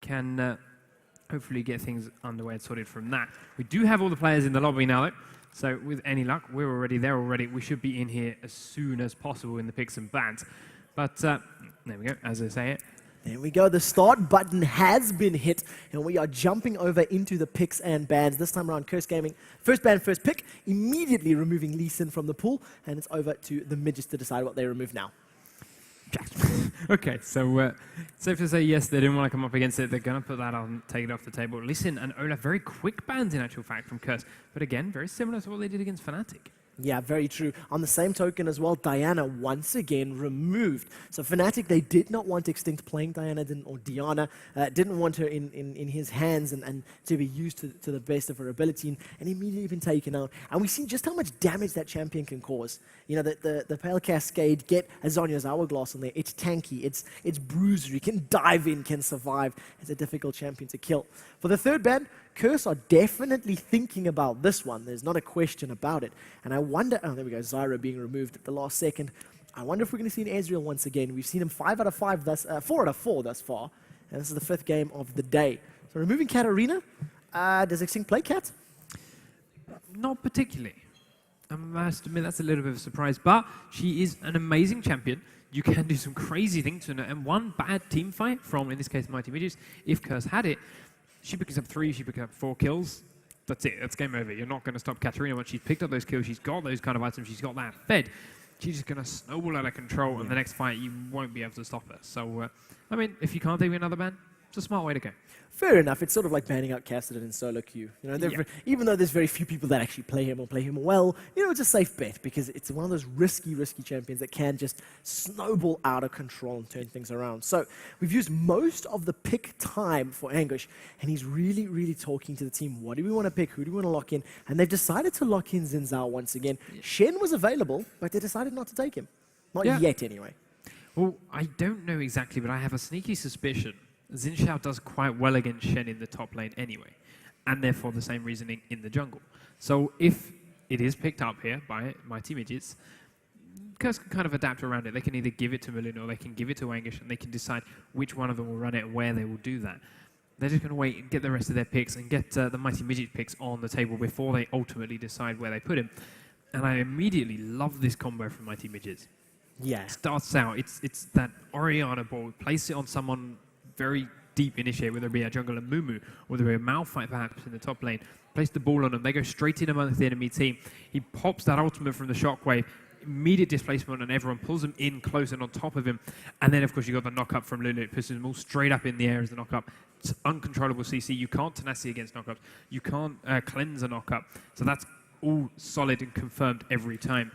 can hopefully get things underway and sorted from that. We do have all the players in the lobby now, though. So with any luck, we're already there already. We should be in here as soon as possible in the picks and bans. But there we go, as I say it. There we go, the start button has been hit, and we are jumping over into the picks and bans. This time around, Curse Gaming, first ban, first pick, immediately removing Lee Sin from the pool, and it's over to the Midgets to decide what they remove now. Okay, so safe to say, yes, they didn't want to come up against it. They're going to put that on, take it off the table. Lee Sin and Olaf, very quick bans in actual fact from Curse, but again, very similar to what they did against Fnatic. Yeah, very true. On the same token as well, Diana once again removed. So Fnatic, they did not want Extinct playing Diana or Diana, didn't want her in his hands and to be used to the best of her ability, and immediately been taken out. And we've seen just how much damage that champion can cause. You know, the Pale Cascade, get Azonia's Hourglass on there. It's tanky, it's bruisery, can dive in, can survive. It's a difficult champion to kill. For the third ban, Curse are definitely thinking about this one. There's not a question about it. And I wonder, oh, there we go, Zyra being removed at the last second. I wonder if we're going to see an Ezreal once again. We've seen him 4 out of 4 thus far. And this is the 5th game of the day. So removing Katarina, does Extinct play Cat? Not particularly. I must admit that's a little bit of a surprise, but she is an amazing champion. You can do some crazy things to her, and one bad team fight from, in this case, Mighty Midgets, if Curse had it, she picks up 3, she picks up 4 kills. That's it, that's game over. You're not going to stop Katarina once she's picked up those kills. She's got those kind of items, she's got that fed. She's just going to snowball out of control, and the next fight, you won't be able to stop her. So, I mean, if you can't take another ban, it's a smart way to go. Fair enough. It's sort of like banning out Cassidy in solo queue. You know, even though there's very few people that actually play him or play him well, you know, it's a safe bet because it's one of those risky champions that can just snowball out of control and turn things around. So we've used most of the pick time for Anguish, and he's really talking to the team. What do we want to pick? Who do we want to lock in? And they've decided to lock in Xin Zhao once again. Shen was available, but they decided not to take him. Not yet, anyway. Well, I don't know exactly, but I have a sneaky suspicion Xin Zhao does quite well against Shen in the top lane anyway, and therefore the same reasoning in the jungle. So if it is picked up here by Mighty Midgets, Curse can kind of adapt around it. They can either give it to Malin or they can give it to Anguish, and they can decide which one of them will run it and where they will do that. They're just going to wait and get the rest of their picks and get the Mighty Midget picks on the table before they ultimately decide where they put him. And I immediately love this combo from Mighty Midgets. Yeah. It starts out, it's that Orianna ball, place it on someone very deep initiate, whether it be a jungle and Mumu, or whether it be a Malphite perhaps in the top lane, place the ball on them, they go straight in amongst the enemy team. He pops that ultimate from the shockwave, immediate displacement, and everyone pulls him in close and on top of him. And then, of course, you got the knock-up from Lulu. It pushes them all straight up in the air as the knock-up. It's uncontrollable CC. You can't tenacity against knock-ups. You can't cleanse a knock-up. So that's all solid and confirmed every time.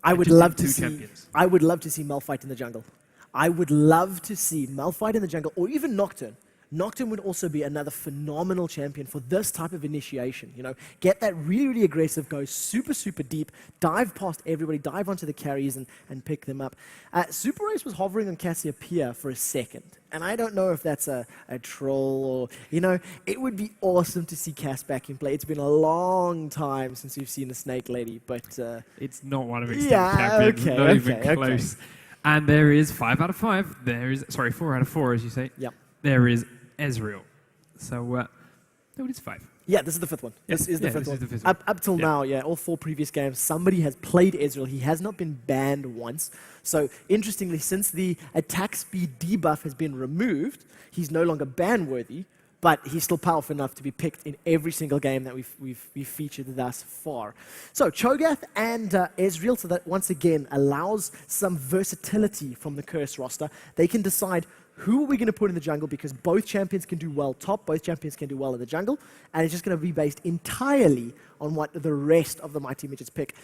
I would love to see Malphite in the jungle. I would love to see Malphite in the jungle, or even Nocturne. Nocturne would also be another phenomenal champion for this type of initiation. You know, get that really aggressive, go super deep, dive past everybody, dive onto the carries and pick them up. Super Ace was hovering on Cassiopeia for a second, and I don't know if that's a troll or, you know, it would be awesome to see Cass back in play. It's been a long time since we've seen a Snake Lady, but it's not one of its champions, not even close. Okay. And there is 5 out of 5. There is, sorry, 4 out of 4, as you say. Yep. There is Ezreal. So, no, it is 5. Yeah, this is the 5th one. Yep. This is the 5th one. Up till now, all 4 previous games, somebody has played Ezreal. He has not been banned once. So, interestingly, since the attack speed debuff has been removed, he's no longer ban-worthy, but he's still powerful enough to be picked in every single game that we've featured thus far. So Cho'Gath and Ezreal, so that once again allows some versatility from the Curse roster. They can decide who are we going to put in the jungle because both champions can do well top, both champions can do well in the jungle, and it's just going to be based entirely on what the rest of the Mighty Midgets pick.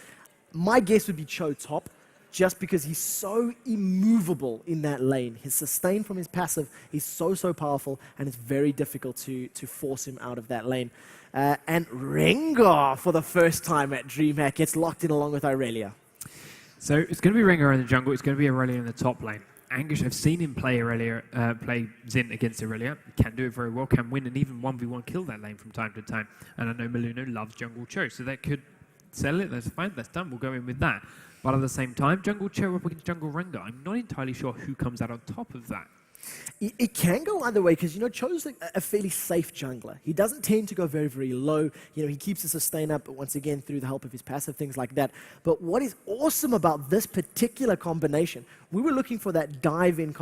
My guess would be Cho top, just because he's so immovable in that lane. His sustain from his passive is so powerful, and it's very difficult to force him out of that lane. And Rengar, for the first time at Dreamhack, gets locked in along with Irelia. So it's going to be Rengar in the jungle, it's going to be Irelia in the top lane. Anguish, I've seen him play play Xin against Irelia. Can do it very well, can win, and even 1v1 kill that lane from time to time. And I know Meluno loves Jungle Cho, so that could sell it. That's fine, that's done, we'll go in with that. But at the same time, Jungle Cho up against Jungle Rengar, I'm not entirely sure who comes out on top of that. It can go either way because, Cho's like a fairly safe jungler. He doesn't tend to go very, very low. He keeps his sustain up, once again, through the help of his passive, things like that. But what is awesome about this particular combination, we were looking for that dive-in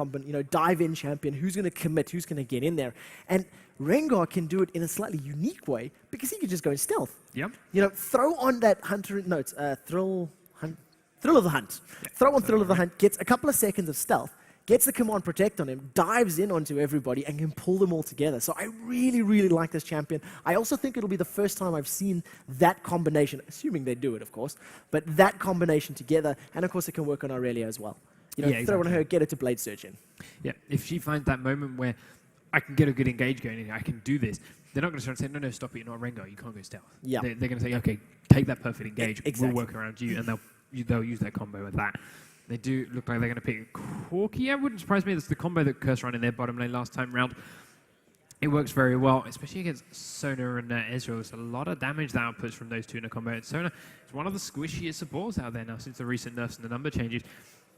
dive-in champion, who's going to commit, who's going to get in there. And Rengar can do it in a slightly unique way because he can just go in stealth. Yep. Throw on that hunter, no, it's Thrill of the Hunt. Yeah. Throw on Thrill of the Hunt, gets a couple of seconds of stealth, gets the command protect on him, dives in onto everybody, and can pull them all together. So I really, really like this champion. I also think it'll be the first time I've seen that combination, assuming they do it, of course, but that combination together, and of course it can work on Aurelia as well. Throw on her, get her to Blade Surge in. Yeah, if she finds that moment where I can get a good engage going in, I can do this, they're not going to start saying, no, stop it, you're not Rengar, you can't go stealth. Yeah. They're going to say, okay, take that perfect engage, Exactly. we'll work around you, and they'll use their combo with that. They do look like they're going to pick Corki. It wouldn't surprise me. That's the combo that Curse ran in their bottom lane last time round. It works very well, especially against Sona and Ezreal. There's a lot of damage that outputs from those two in a combo. And Sona is one of the squishiest supports out there now since the recent nerfs and the number changes.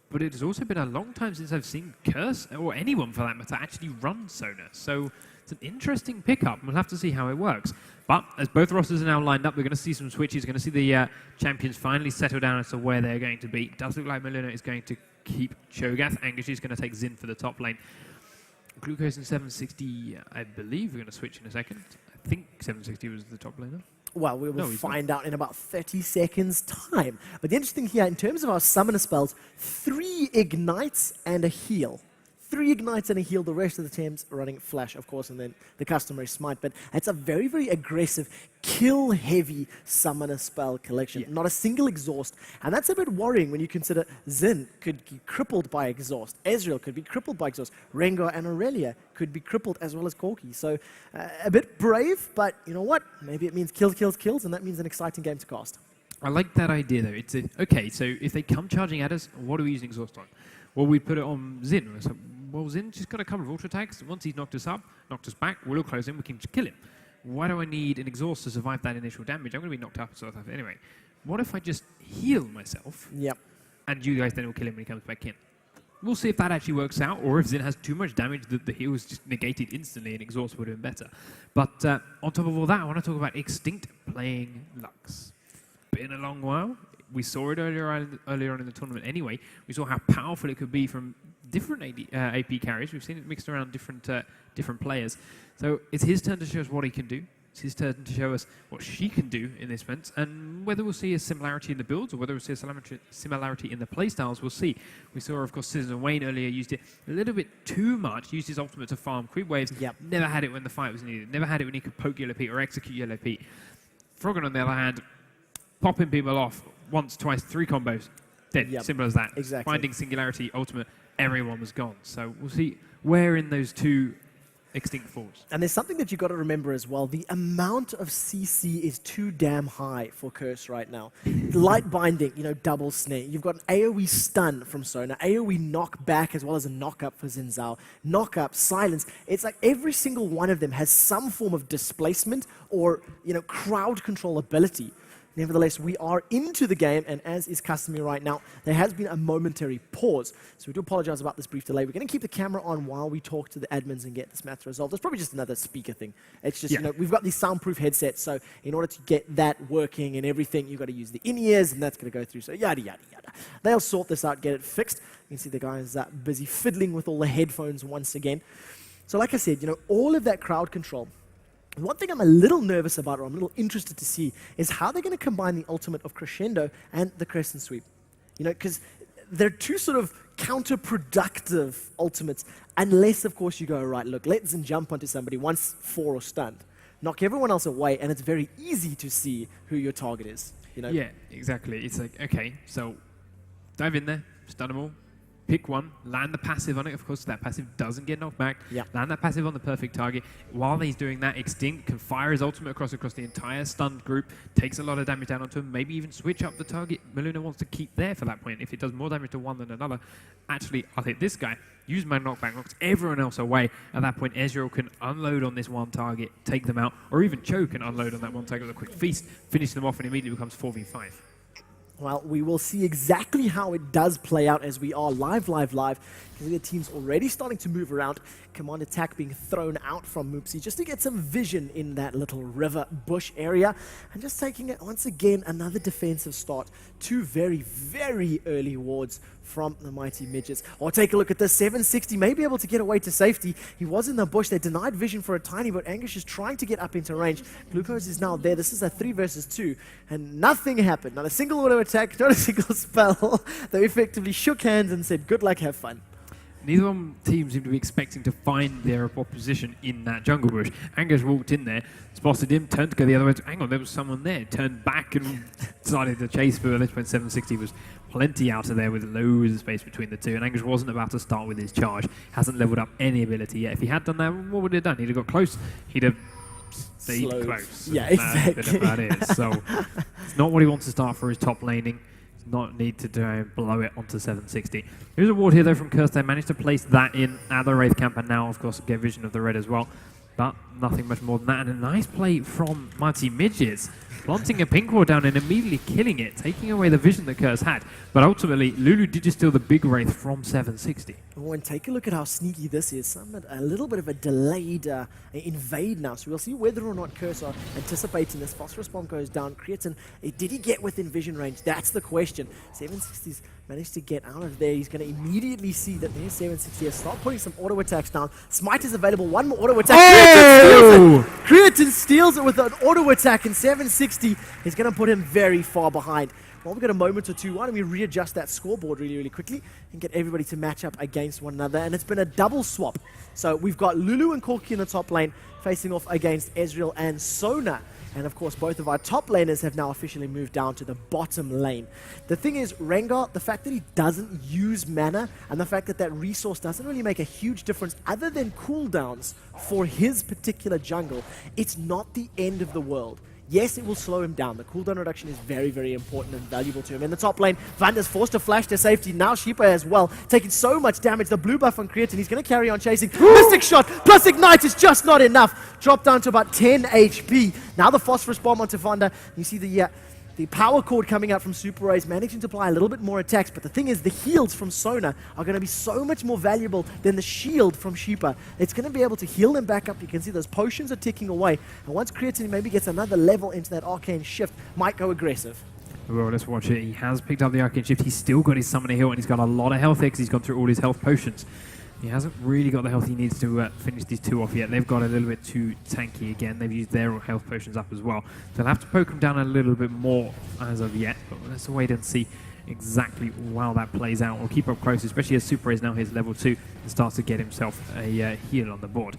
But it has also been a long time since I've seen Curse, or anyone for that matter, actually run Sona. So it's an interesting pickup. We'll have to see how it works. But as both rosters are now lined up, we're going to see some switches. We're going to see the champions finally settle down as to where they're going to be. It does look like Melina is going to keep Cho'Gath. Anguish is going to take Xin for the top lane. Glucose and 760, I believe we're going to switch in a second. I think 760 was the top laner. Well, we will find out in about 30 seconds' time. But the interesting here, in terms of our summoner spells, 3 ignites and a heal. 3 ignites and a heal, the rest of the teams running flash, of course, and then the customary smite. But it's a very, very aggressive, kill-heavy summoner spell collection. Yeah. Not a single exhaust. And that's a bit worrying when you consider Xin could be crippled by exhaust. Ezreal could be crippled by exhaust. Rengar and Aurelia could be crippled as well as Corki. So a bit brave, but you know what? Maybe it means kills, kills, kills, and that means an exciting game to cast. I like that idea, though. Okay, so if they come charging at us, what do we use an exhaust on? Well, we put it on Xin. So, well, Zin's just got a couple of ultra attacks. Once he's knocked us up, knocked us back, we'll close him, we can just kill him. Why do I need an exhaust to survive that initial damage? I'm going to be knocked up, sort of. Anyway, what if I just heal myself? Yep. And you guys then will kill him when he comes back in? We'll see if that actually works out, or if Xin has too much damage that the heal is just negated instantly and exhaust would have been better. But on top of all that, I want to talk about Extinct playing Lux. Been a long while. We saw it earlier on in the tournament anyway. We saw how powerful it could be from different AP carries. We've seen it mixed around different players. So it's his turn to show us what he can do. It's his turn to show us what she can do in this sense. And whether we'll see a similarity in the builds or whether we'll see a similarity in the playstyles, we'll see. We saw, of course, Citizen Wayne earlier used it a little bit too much, used his ultimate to farm creep waves. Yep. Never had it when the fight was needed. Never had it when he could poke Yellow Pete or execute Yellow Pete. Froggen, on the other hand, popping people off once, twice, 3 combos. Dead. Yep. Simple as that. Exactly. Finding Singularity, ultimate, everyone was gone. So we'll see where in those 2 Extinct falls. And there's something that you've got to remember as well. The amount of CC is too damn high for Curse right now. Light binding, double snare. You've got an AoE stun from Sona, AoE knock back as well as a knock up for Xin Zhao. Knock up, silence. It's like every single one of them has some form of displacement or, crowd control ability. Nevertheless, we are into the game, and as is customary right now, there has been a momentary pause. So we do apologize about this brief delay. We're going to keep the camera on while we talk to the admins and get this matter resolved. It's probably just another speaker thing. It's just, we've got these soundproof headsets, so in order to get that working and everything, you've got to use the in-ears, and that's going to go through. So yada, yada, yada. They'll sort this out, get it fixed. You can see the guys busy fiddling with all the headphones once again. So like I said, all of that crowd control. One thing I'm a little nervous about, or I'm a little interested to see, is how they're going to combine the ultimate of Crescendo and the Crescent Sweep. Because they're 2 sort of counterproductive ultimates, unless, of course, you go, right, look, let's jump onto somebody once 4 or stunned. Knock everyone else away, and it's very easy to see who your target is. Yeah, exactly. It's like, okay, so dive in there, stun them all. Pick one, land the passive on it. Of course, that passive doesn't get knocked back. Yep. Land that passive on the perfect target. While he's doing that, Extinct can fire his ultimate across the entire stunned group, takes a lot of damage down onto him, maybe even switch up the target Melina wants to keep there for that point. If it does more damage to one than another, actually, I'll hit this guy, use my knockback, knocks everyone else away. At that point, Ezreal can unload on this one target, take them out, or even Cho can unload on that one target with a quick feast, finish them off, and immediately becomes 4v5. Well, we will see exactly how it does play out as we are live. Because the team's already starting to move around. Command attack being thrown out from Moopsy just to get some vision in that little river bush area. And just taking it once again, another defensive start. Two very, very early wards from the mighty Midgets. Or take a look at this, 760 may be able to get away to safety. He was in the bush, they denied vision for a tiny bit. Anguish is trying to get up into range. Glucose is now there, this is a 3 versus 2. And nothing happened, not a single auto attack, not a single spell. They effectively shook hands and said, good luck, have fun. Neither one team seemed to be expecting to find their opposition in that jungle bush. Angus walked in there, spotted him, turned to go the other way. Hang on, there was someone there. Turned back and started to chase for this point. 760 was plenty out of there with loads of space between the two. And Angus wasn't about to start with his charge. Hasn't leveled up any ability yet. If he had done that, what would he have done? He'd have got close. He'd have stayed close. Yeah, exactly. That is. So it's not what he wants to start for his top laning. Not need to blow it onto 760. Here's a ward here though from Curse. They managed to place that in at the Wraith camp and now of course get vision of the red as well. But nothing much more than that. And a nice play from mighty Midgets. Planting a pink ward down and immediately killing it, taking away the vision that Curse had. But ultimately, Lulu did just steal the big Wraith from 760. Oh, and take a look at how sneaky this is. A little bit of a delayed invade now. So we'll see whether or not Curse are anticipating this. Phosphorus Bomb goes down. Creates did he get within vision range? That's the question. 760's managed to get out of there. He's going to immediately see that there's 760. Start putting some auto attacks down. Smite is available. One more auto attack. Oh! Creatine steals it with an auto attack, and 760 is going to put him very far behind. Well, we've got a moment or two. Why don't we readjust that scoreboard really quickly and get everybody to match up against one another. And it's been a double swap. So we've got Lulu and Corki in the top lane facing off against Ezreal and Sona. And of course, both of our top laners have now officially moved down to the bottom lane. The thing is, Rengar, the fact that he doesn't use mana and the fact that that resource doesn't really make a huge difference other than cooldowns for his particular jungle, it's not the end of the world. Yes, it will slow him down. The cooldown reduction is very, very important and valuable to him. In the top lane, Vanda's forced to flash to safety. Now Sheepa as well, taking so much damage. The blue buff on Creatine, he's going to carry on chasing. Mystic Shot plus Ignite is just not enough. Dropped down to about 10 HP. Now the Phosphorus Bomb onto Vanda. You see the power cord coming out from Super Rays, managing to apply a little bit more attacks. But the thing is, the heals from Sona are going to be so much more valuable than the shield from Sheepa. It's going to be able to heal them back up. You can see those potions are ticking away. And once Creatine maybe gets another level into that Arcane Shift, might go aggressive. Well, let's watch it. He has picked up the Arcane Shift. He's still got his Summoner Heal, and he's got a lot of health here because he's gone through all his health potions. He hasn't really got the health he needs to finish these two off yet. They've got a little bit too tanky again. They've used their health potions up as well. So they'll have to poke him down a little bit more as of yet. But let's wait and see exactly how that plays out. We'll keep up close, especially as Super is now his level 2 and starts to get himself a heal on the board.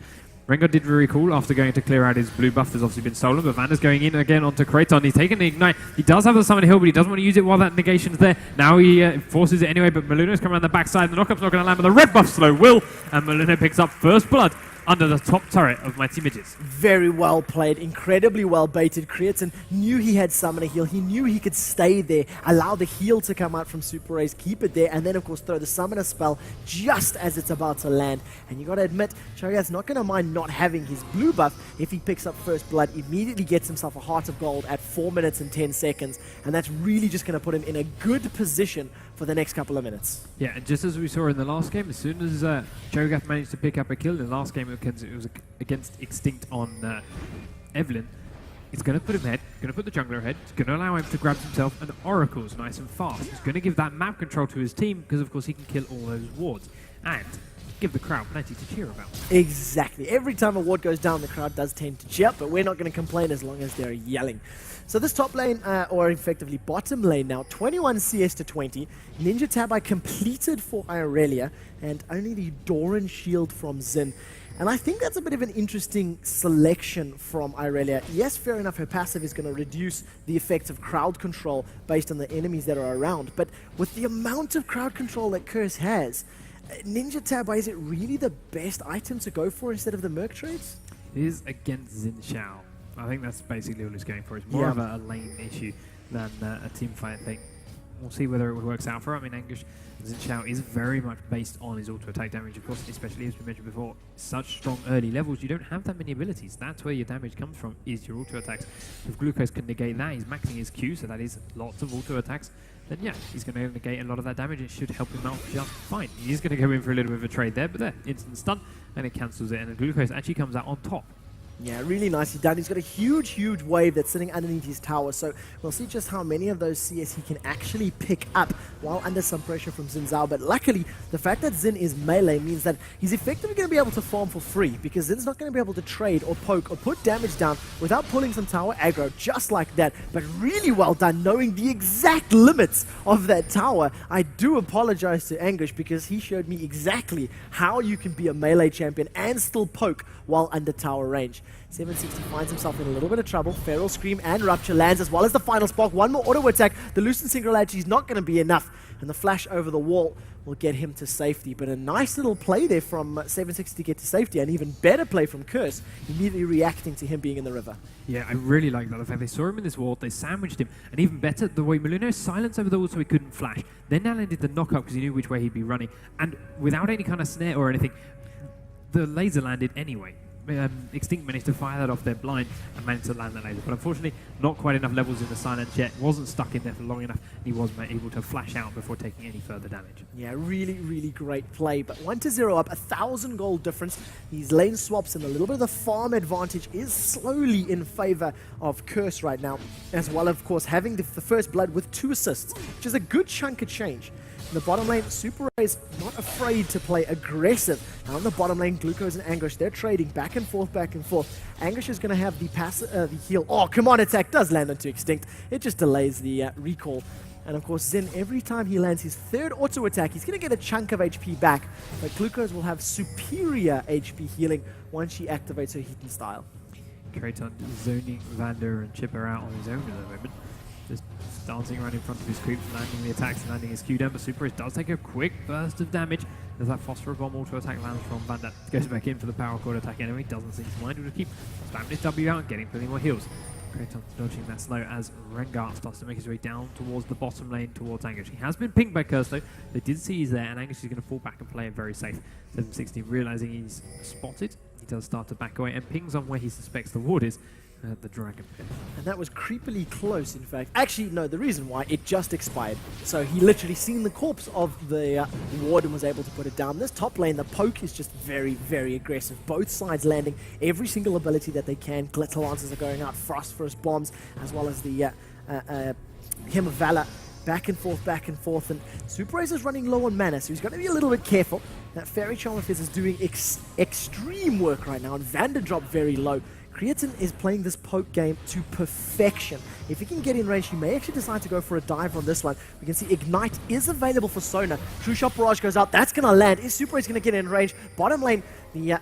Rengar did very cool after going to clear out his blue buff. Has obviously been stolen, but Vanda's going in again onto Kraton. He's taking the Ignite. He does have the Summon Hill, but he doesn't want to use it while that negation's there. Now he forces it anyway, but Maluna's coming around the backside. The knockup's not going to land, but the red buff slow will, and Maluna picks up first blood under the top turret of mighty Midgets. Very well played, incredibly well baited. Creatine knew he had Summoner Heal. He knew he could stay there, allow the heal to come out from Super Rays, keep it there, and then of course throw the Summoner spell just as it's about to land. And you got to admit, Cho'Gath's not going to mind not having his blue buff if he picks up first blood, immediately gets himself a Heart of Gold at 4 minutes and 10 seconds, and that's really just going to put him in a good position for the next couple of minutes. Yeah, and just as we saw in the last game, as soon as Cho'Gath managed to pick up a kill, in the last game it was against Extinct on Evelyn, it's going to put him ahead, going to put the jungler ahead, it's going to allow him to grab himself an Oracles nice and fast. It's going to give that map control to his team, because of course he can kill all those wards. And give the crowd plenty to cheer about. Exactly. Every time a ward goes down, the crowd does tend to cheer, but we're not going to complain as long as they're yelling. So this top lane, or effectively bottom lane now, 21 CS to 20. Ninja Tabi completed for Irelia, and only the Doran shield from Xin. And I think that's a bit of an interesting selection from Irelia. Yes, fair enough, her passive is going to reduce the effects of crowd control based on the enemies that are around, but with the amount of crowd control that Curse has, Ninja Tabi, is it really the best item to go for instead of the Merc trades? It is against Xin Xiao. I think that's basically all he's going for. It's more of a lane issue than a team fight thing. We'll see whether it works out for him. I mean, Anguish Xin Xiao is very much based on his auto attack damage, of course, especially as we mentioned before, such strong early levels, you don't have that many abilities. That's where your damage comes from, is your auto attacks. If Glucose can negate that, he's maxing his Q, so that is lots of auto attacks, then yeah, he's going to negate a lot of that damage. It should help him out just fine. He's going to go in for a little bit of a trade there, but there, instant stun, and it cancels it, and the Glucose actually comes out on top. Yeah, really nicely done. He's got a huge, huge wave that's sitting underneath his tower, so we'll see just how many of those CS he can actually pick up while under some pressure from Xin Zhao. But luckily, the fact that Xin is melee means that he's effectively going to be able to farm for free, because Zin's not going to be able to trade or poke or put damage down without pulling some tower aggro just like that. But really well done, knowing the exact limits of that tower. I do apologize to Anguish, because he showed me exactly how you can be a melee champion and still poke while under tower range. 760 finds himself in a little bit of trouble. Feral Scream and Rupture lands, as well as the final spark. One more auto attack. The Lucent Singularity is not going to be enough, and the flash over the wall will get him to safety. But a nice little play there from 760 to get to safety, and even better play from Curse, immediately reacting to him being in the river. Yeah, I really like that. The fact they saw him in this wall, they sandwiched him, and even better, the way Molino silenced over the wall so he couldn't flash. Then Nalan did the knockup because he knew which way he'd be running, and without any kind of snare or anything, the laser landed anyway. Extinct managed to fire that off their blind and managed to land that laser, but unfortunately not quite enough levels in the silence yet. Wasn't stuck in there for long enough, and he was able to flash out before taking any further damage. Yeah, really, really great play. But 1-0 up, 1,000 gold difference. These lane swaps and a little bit of the farm advantage is slowly in favor of Curse right now, as well, of course, having the first blood with 2 assists, which is a good chunk of change. In the bottom lane, Super Ray's not afraid to play aggressive. Now in the bottom lane, Glucose and Anguish, they're trading back and forth, back and forth. Anguish is going to have the heal. Oh, come on, attack does land onto Extinct. It just delays the recall. And of course, Xin, every time he lands his 3rd auto attack, he's going to get a chunk of HP back. But Glucose will have superior HP healing once she activates her Heat and Style. Kraton zoning Vander and Chipper out on his own at the moment. Just dancing around in front of his creeps, landing the attacks and landing his Q down, but Super Ace does take a quick burst of damage as that Phosphor Bomb auto attack lands from Vander. Goes back in for the power chord attack anyway, doesn't seem to mind, will just keep spamming his W out and getting plenty more heals. Kraton dodging that slow as Rengar starts to make his way down towards the bottom lane towards Anguish. He has been pinged by Curse though, they did see he's there, and Anguish is going to fall back and play it very safe. 760 realizing he's spotted, he does start to back away and pings on where he suspects the ward is. The Dragon Pit. And that was creepily close, in fact. Actually, no, the reason why, it just expired. So he literally seen the corpse of the ward and was able to put it down. This top lane, the poke is just very, very aggressive. Both sides landing every single ability that they can. Glitter Lances are going out, Phosphorus Bombs, as well as the Hymn of Valor. Back and forth, and Super Ace is running low on mana, so he's got to be a little bit careful. That Fairy Charm of his is doing extreme work right now, and Vander dropped very low. Creatine is playing this poke game to perfection. If he can get in range, he may actually decide to go for a dive on this one. We can see Ignite is available for Sona. True Shot Barrage goes out. That's going to land. Is Super Ace going to get in range? Bottom lane, the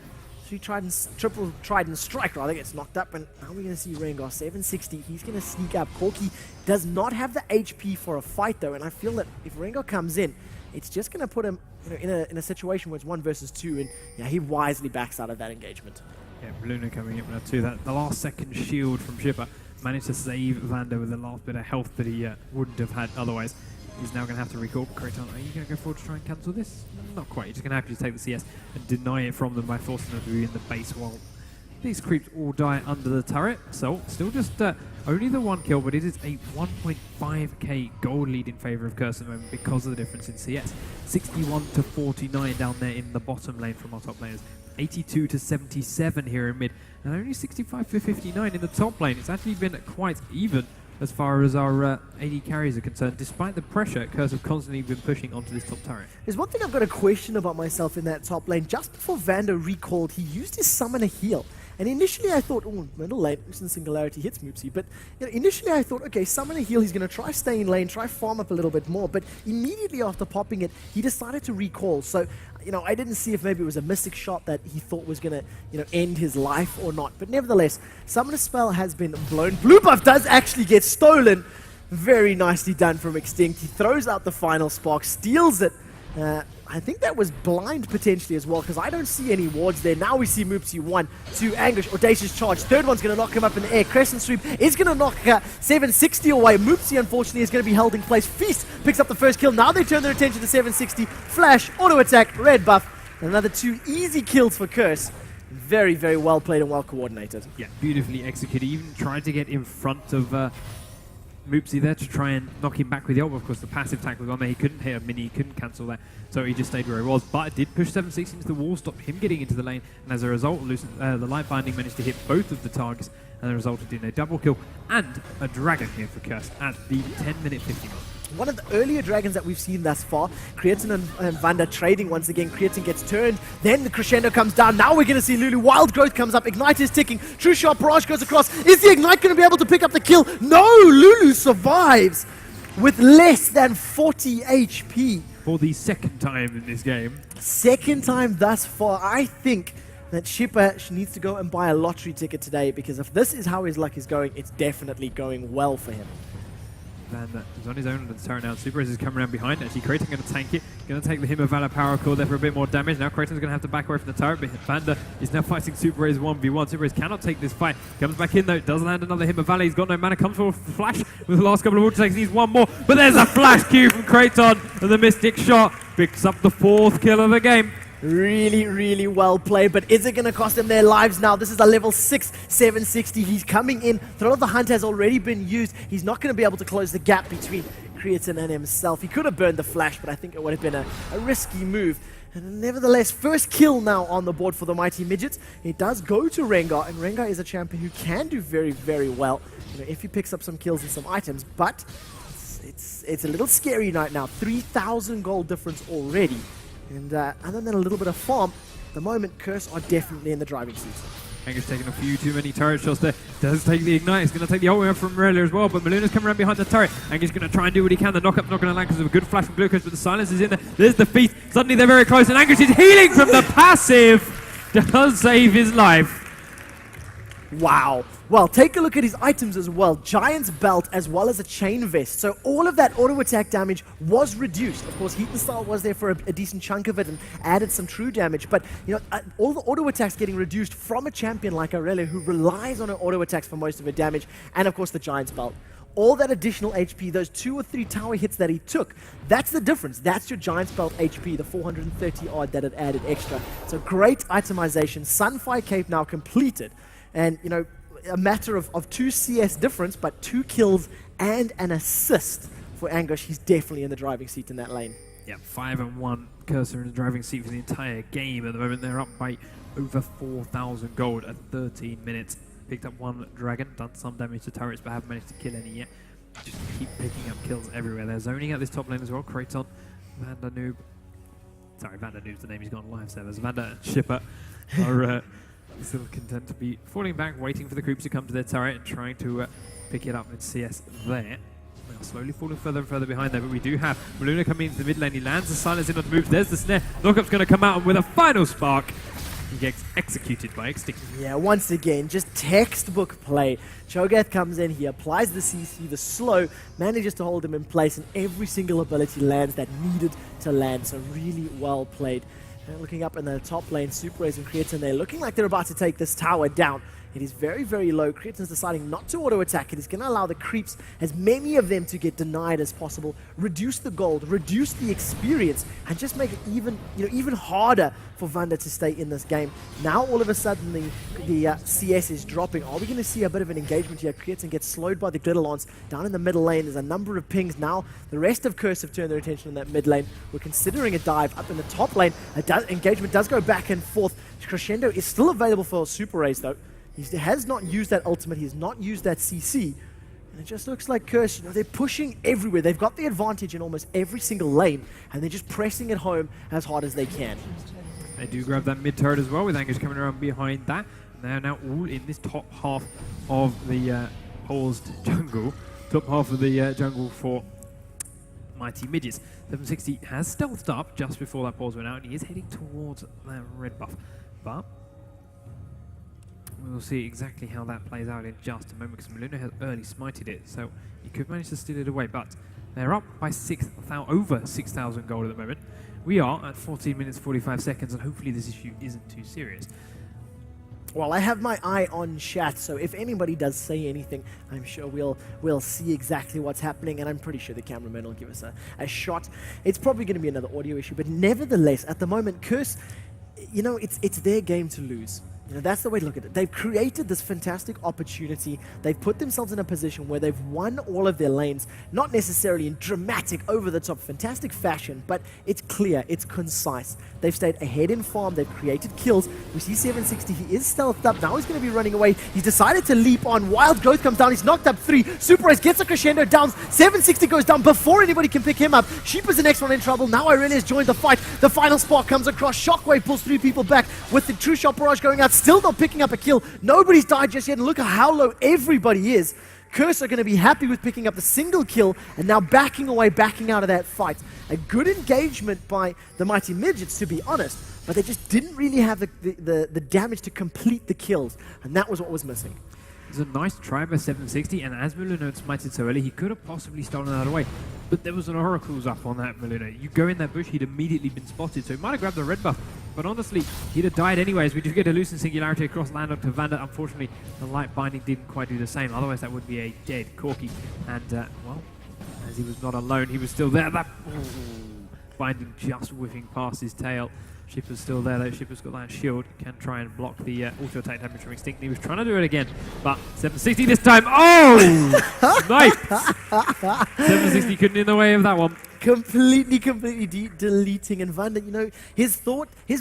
triple Trident Strike rather gets knocked up. And now we're going to see Rengar 760. He's going to sneak up. Corki does not have the HP for a fight though, and I feel that if Rengar comes in, it's just going to put him in a situation where it's 1 versus 2, and yeah, he wisely backs out of that engagement. Yeah, Luna coming up now too. That the last second shield from Chipper managed to save Vander with the last bit of health that he wouldn't have had otherwise. He's now going to have to recall. Kraton, are you going to go forward to try and cancel this? Not quite. You're just going to have to take the CS and deny it from them by forcing them to be in the base while these creeps all die under the turret. So still just only the 1 kill, but it is a 1.5k gold lead in favour of Curse at the moment because of the difference in CS. 61 to 49 down there in the bottom lane from our top laners. 82 to 77 here in mid, and only 65 to 59 in the top lane. It's actually been quite even as far as our AD carries are concerned, despite the pressure Curse have constantly been pushing onto this top turret. There's one thing I've got a question about myself in that top lane. Just before Vander recalled, he used his Summoner Heal. And initially I thought, oh, middle lane, Lucent Singularity hits Moopsy. But initially I thought, okay, Summoner Heal, he's going to try stay in lane, try farm up a little bit more. But immediately after popping it, he decided to recall. So, I didn't see if maybe it was a mystic shot that he thought was going to, end his life or not. But nevertheless, Summoner Spell has been blown. Blue buff does actually get stolen. Very nicely done from Extinct. He throws out the final spark, steals it. I think that was blind potentially as well, because I don't see any wards there. Now we see Moopsy 1, 2, Anguish, Audacious Charge. Third one's going to knock him up in the air. Crescent Sweep is going to knock 760 away. Moopsy, unfortunately, is going to be held in place. Feast picks up the first kill. Now they turn their attention to 760. Flash, auto attack, red buff. Another 2 easy kills for Curse. Very, very well played and well coordinated. Yeah, beautifully executed. Even tried to get in front of Moopsy there to try and knock him back with the ult. Of course, the passive attack was on there. He couldn't hit a mini, he couldn't cancel that, so he just stayed where he was. But it did push 760 into the wall, stop him getting into the lane, and as a result, the light binding managed to hit both of the targets, and the result in a double kill and a dragon here for Curse at the 10-minute 50 mark. One of the earlier dragons that we've seen thus far. Creatin and Vanda trading once again. Creatin gets turned, then the crescendo comes down. Now we're going to see Lulu. Wild Growth comes up. Ignite is ticking. True Shot Barrage goes across. Is the Ignite going to be able to pick up the kill? No! Lulu survives with less than 40 HP. For the second time in this game. Second time thus far. I think that Shipper needs to go and buy a lottery ticket today, because if this is how his luck is going, it's definitely going well for him. Vanda is on his own on the turret now. Super Race is coming around behind. Actually, Kratos going to tank it. Going to take the Him of Valor power core there for a bit more damage. Now Kratos is going to have to back away from the turret, but Vanda is now fighting Super Race 1v1. Super Race cannot take this fight. Comes back in though. Does land another Him of Valor. He's got no mana. Comes for a flash with the last couple of ulti takes. Needs one more. But there's a flash Q from Kratos. And the Mystic Shot picks up the 4th kill of the game. Really, really well played, but is it going to cost them their lives now? This is a level 6, 760. He's coming in. Throw of the Hunt has already been used. He's not going to be able to close the gap between Creatin and himself. He could have burned the flash, but I think it would have been a risky move. And nevertheless, first kill now on the board for the mighty Midgets. It does go to Rengar, and Rengar is a champion who can do very, very well, if he picks up some kills and some items, but it's a little scary right now. 3,000 gold difference already. And other than a little bit of farm, at the moment, Curse are definitely in the driving seat. Angus taking a few too many turret shots there. Does take the Ignite. He's going to take the ult from Morelia as well, but Maluna's coming around behind the turret. Angus is going to try and do what he can. The knockup's not going to land because of a good flash from Glucose, but the silence is in there. There's the Feast. Suddenly they're very close, and Angus is healing from the passive. Does save his life. Wow. Well, take a look at his items as well. Giant's Belt as well as a Chain Vest. So all of that auto attack damage was reduced. Of course, Heat and Style was there for a decent chunk of it and added some true damage. But, all the auto attacks getting reduced from a champion like Aurelia, who relies on her auto attacks for most of her damage. And, of course, the Giant's Belt. All that additional HP, those 2 or 3 tower hits that he took, that's the difference. That's your Giant's Belt HP, the 430 odd that it added extra. So great itemization. Sunfire Cape now completed. And, a matter of 2 CS difference, but 2 kills and an assist for Anguish. He's definitely in the driving seat in that lane. Yeah, 5-1. Cursor in the driving seat for the entire game. At the moment, they're up by over 4,000 gold at 13 minutes. Picked up 1 dragon, done some damage to turrets, but haven't managed to kill any yet. Just keep picking up kills everywhere. They're zoning out this top lane as well. Kraton, Vanda Noob. Sorry, Vanda Noob's the name he's got on live servers. Vanda and Shipper are still content to be falling back, waiting for the creeps to come to their turret and trying to pick it up with CS there. They are slowly falling further and further behind there, but we do have Maluna coming into the mid lane. He lands the silence in on the move. There's the snare. Knockup's going to come out, and with a final spark, he gets executed by Extinction. Yeah, once again, just textbook play. Cho'Gath comes in, he applies the CC, the slow, manages to hold him in place, and every single ability lands that needed to land. So really well played. Looking up in the top lane, Super Raze and Creatin, they're looking like they're about to take this tower down. It is very, very low. Creatin's deciding not to auto-attack it. He's going to allow the creeps, as many of them, to get denied as possible. Reduce the gold, reduce the experience, and just make it even harder for Vanda to stay in this game. Now, all of a sudden, the CS is dropping. Are we going to see a bit of an engagement here? Creatin gets slowed by the Glitter down in the middle lane. There's a number of pings now. The rest of Curse have turned their attention on that mid lane. We're considering a dive up in the top lane. Engagement does go back and forth. Crescendo is still available for Super Raze, though. He has not used that ultimate. He has not used that CC. And it just looks like Curse, they're pushing everywhere. They've got the advantage in almost every single lane, and they're just pressing it home as hard as they can. They do grab that mid turret as well, with Angus coming around behind that. And they're now all in this top half of the paused jungle. Top half of the jungle for mighty Midgets. 760 has stealthed up just before that pause went out, and he is heading towards that red buff. But we'll see exactly how that plays out in just a moment, because Maluna has early smited it, so he could manage to steal it away. But they're up by over 6,000 gold at the moment. We are at 14 minutes 45 seconds, and hopefully this issue isn't too serious. Well, I have my eye on chat, so if anybody does say anything, I'm sure we'll see exactly what's happening, and I'm pretty sure the cameraman will give us a shot. It's probably going to be another audio issue, but nevertheless, at the moment, Curse, you know, it's their game to lose. You know, that's the way to look at it. They've created this fantastic opportunity. They've put themselves in a position where they've won all of their lanes, not necessarily in dramatic, over-the-top, fantastic fashion, but it's clear, it's concise. They've stayed ahead in farm, they've created kills. We see 760, he is stealthed up, now he's going to be running away. He's decided to leap on, Wild Growth comes down, he's knocked up 3, Super Ace gets a crescendo down, 760 goes down before anybody can pick him up. Sheep is the next one in trouble, now Irelia has joined the fight. The final spark comes across, Shockwave pulls 3 people back with the True Shot Barrage going out, still not picking up a kill. Nobody's died just yet, and look at how low everybody is. Curse are going to be happy with picking up the single kill and now backing away, backing out of that fight. A good engagement by the Mighty Midgets, to be honest, but they just didn't really have the damage to complete the kills, and that was what was missing. It was a nice try by 760, and as Mulino smited so early, he could have possibly stolen that away. But there was an Oracle's up on that Mulino. You go in that bush, he'd immediately been spotted, so he might have grabbed the red buff. But honestly, he'd have died anyways. We do get a Loosen Singularity across land onto Vanda. Unfortunately, the light binding didn't quite do the same. Otherwise, that would be a dead Corki. And, well, as he was not alone, he was still there. That binding just whiffing past his tail. Shipper's still there though. Shipper's got that shield. Can try and block the auto-attack damage from Extinct. He was trying to do it again, but 760 this time. Oh! Snipe! 760 couldn't in the way of that one. Completely deleting, and Vanda, you know, his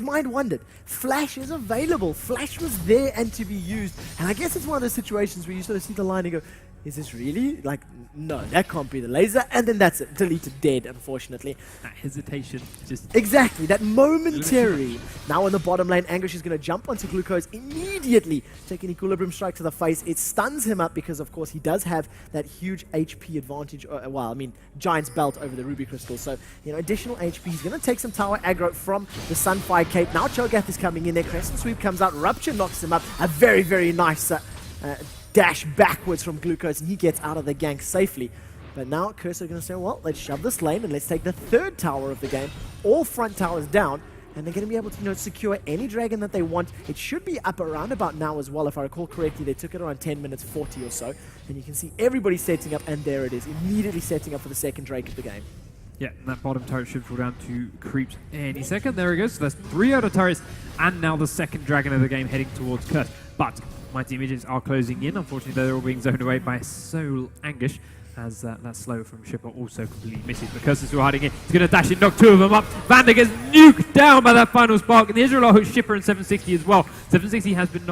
mind wandered. Flash is available. Flash was there and to be used. And I guess it's one of those situations where you sort of see the line and go, is this really? Like, no, that can't be the laser. And then that's it. Deleted, dead, unfortunately. That hesitation just... Exactly, that momentary. Now in the bottom lane, Anguish is going to jump onto Glucose immediately, take an Equilibrium Strike to the face. It stuns him up because, of course, he does have that huge HP advantage. Well, I mean, Giant's Belt over the Ruby Crystal. So, you know, additional HP. He's going to take some tower aggro from the Sunfire Cape. Now Cho'Gath is coming in there. Crescent Sweep comes out. Rupture knocks him up. A very, very nice... dash backwards from Glucose, and he gets out of the gank safely. But now Curse are going to say, well, let's shove this lane and let's take the third tower of the game. All front towers down, and they're going to be able to, you know, secure any dragon that they want. It should be up around about now as well. If I recall correctly, they took it around 10 minutes 40 or so. And you can see everybody setting up, and there it is, immediately setting up for the second Drake of the game. Yeah, and that bottom turret should fall down to creeps any second. There it goes. So that's 3 out of turrets, and now the second dragon of the game heading towards Curse. But Mighty Midgets are closing in. Unfortunately, they're all being zoned away by Soul Anguish, as that slow from Shipper also completely misses. But Curse is still hiding in. He's going to dash in, knock 2 of them up. Vanda gets nuked down by that final spark, and the Israel hooks Shipper and 760 as well. 760 has been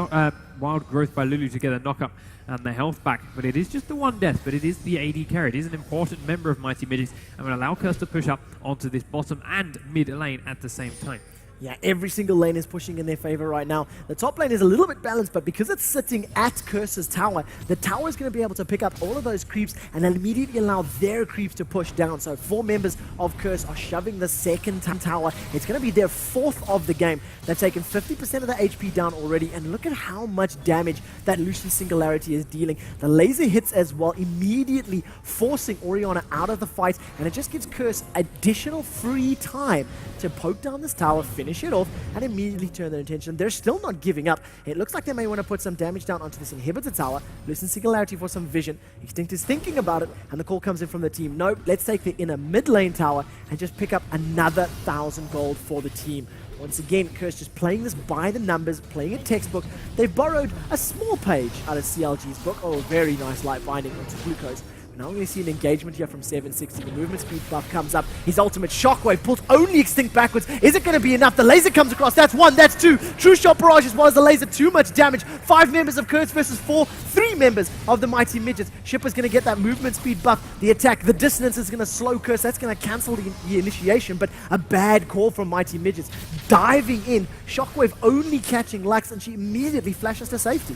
Wild Growth by Lulu together, knock up and the health back. But it is just the one death, but it is the AD carry. It is an important member of Mighty Midgets, and will allow Curse to push up onto this bottom and mid lane at the same time. Yeah, every single lane is pushing in their favor right now. The top lane is a little bit balanced, but because it's sitting at Curse's tower, the tower is going to be able to pick up all of those creeps and immediately allow their creeps to push down. So 4 members of Curse are shoving the second tower. It's going to be their 4th of the game. They've taken 50% of the HP down already, and look at how much damage that Lucian Singularity is dealing. The laser hits as well, immediately forcing Orianna out of the fight, and it just gives Curse additional free time to poke down this tower, finish it off, and immediately turn their attention. They're still not giving up. It looks like they may want to put some damage down onto this inhibitor tower. Listen Singularity for some vision. Extinct is thinking about it, and the call comes in from the team. No, let's take the inner mid lane tower and just pick up another 1,000 gold for the team. Once again, Curse just playing this by the numbers, playing a textbook. They've borrowed a small page out of CLG's book. Oh, very nice light binding onto Glucose. Now we're going to see an engagement here from 760. The movement speed buff comes up. His ultimate Shockwave pulls only Extinct backwards. Is it going to be enough? The laser comes across. That's 1, that's 2. True Shot Barrage as well as the laser. Too much damage. 5 members of Curse versus 4. 3 members of the Mighty Midgets. Shipper's going to get that movement speed buff. The attack, the dissonance is going to slow Curse. That's going to cancel the initiation, but a bad call from Mighty Midgets. Diving in. Shockwave only catching Lux, and she immediately flashes to safety.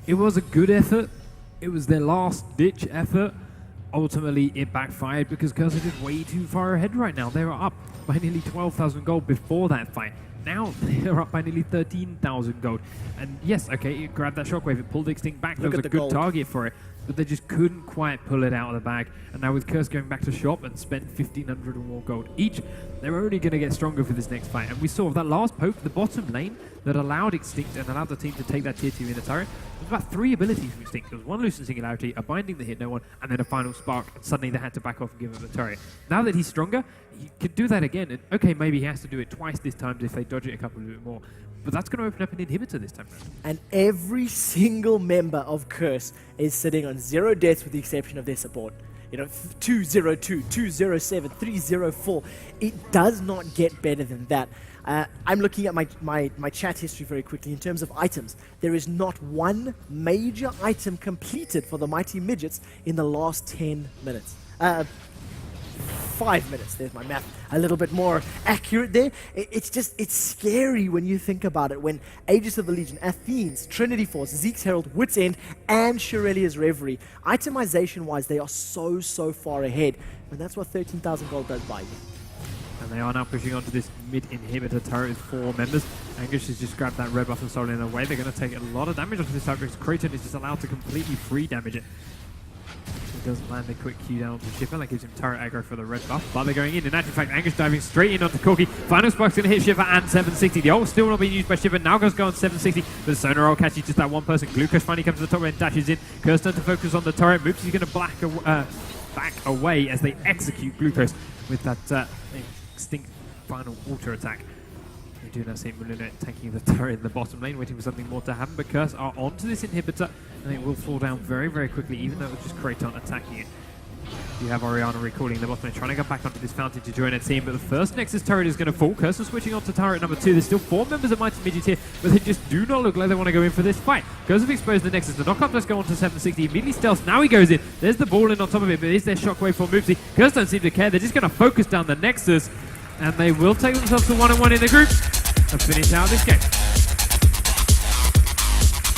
It was a good effort. It was their last-ditch effort. Ultimately, it backfired because Curse are just way too far ahead right now. They were up by nearly 12,000 gold before that fight. now they're up by nearly 13,000 gold. And yes, okay, it grabbed that shockwave, it pulled the Extinct back, there was a good target for it, but they just couldn't quite pull it out of the bag. And now with Curse going back to shop and spent 1,500 or more gold each, they're only going to get stronger for this next fight. And we saw that last poke, the bottom lane, that allowed Extinct and allowed the team to take that tier 2 in the turret. There was about 3 abilities from Extinct. There was one Loosen Singularity, a Binding that hit no one, and then a final Spark. And suddenly they had to back off and give him the turret. Now that he's stronger, he could do that again. And okay, maybe he has to do it twice this time if they dodge it a couple of bit more. But that's going to open up an inhibitor this time around. And every single member of Curse is sitting on 0 deaths with the exception of their support. You know, 202, 207, 304. It does not get better than that. I'm looking at my chat history very quickly in terms of items. There is not one major item completed for the mighty Midgets in the last 10 minutes. 5 minutes, there's my math, a little bit more accurate there. It's scary when you think about it, when Aegis of the Legion, Athene's, Trinity Force, Zeke's Herald, Wit's End, and Shirelia's Reverie, itemization-wise, they are so far ahead, and that's what 13,000 gold does buy you. And they are now pushing onto this mid-inhibitor turret with 4 members. Angus has just grabbed that red buff and stolen it away. They're going to take a lot of damage onto this turret because Kraton is just allowed to completely free damage it. He doesn't land a quick Q down onto Shiver. That gives him turret aggro for the red buff. But they're going in. In actual fact, Angus diving straight in onto Corki. Final Spark's going to hit Shiver and 760. The ult still not being used by Shiver. Now goes go on 760. But Sonar ult catches just that one person. Glucose finally comes to the top and dashes in. Curse turns to focus on the turret. Moops is going to back away as they execute Glucose with that Extinct final water attack. We do now see Mulina taking the turret in the bottom lane, waiting for something more to happen, but Curse are onto this inhibitor, and it will fall down very quickly, even though it was just Kraton attacking it. You have Orianna recalling the bottom lane, trying to get back onto this fountain to join a team, but the first Nexus turret is going to fall. Curse is switching on to turret number 2. There's still 4 members of Mighty Midgets here, but they just do not look like they want to go in for this fight. Curse have exposed the Nexus. The knockup does go on to 760. Immediately stealth. Now he goes in. There's the ball in on top of it, but is there shockwave for Moopsy? Curse don't seem to care. They're just going to focus down the Nexus, and they will take themselves to 1-1 in the group and finish out this game.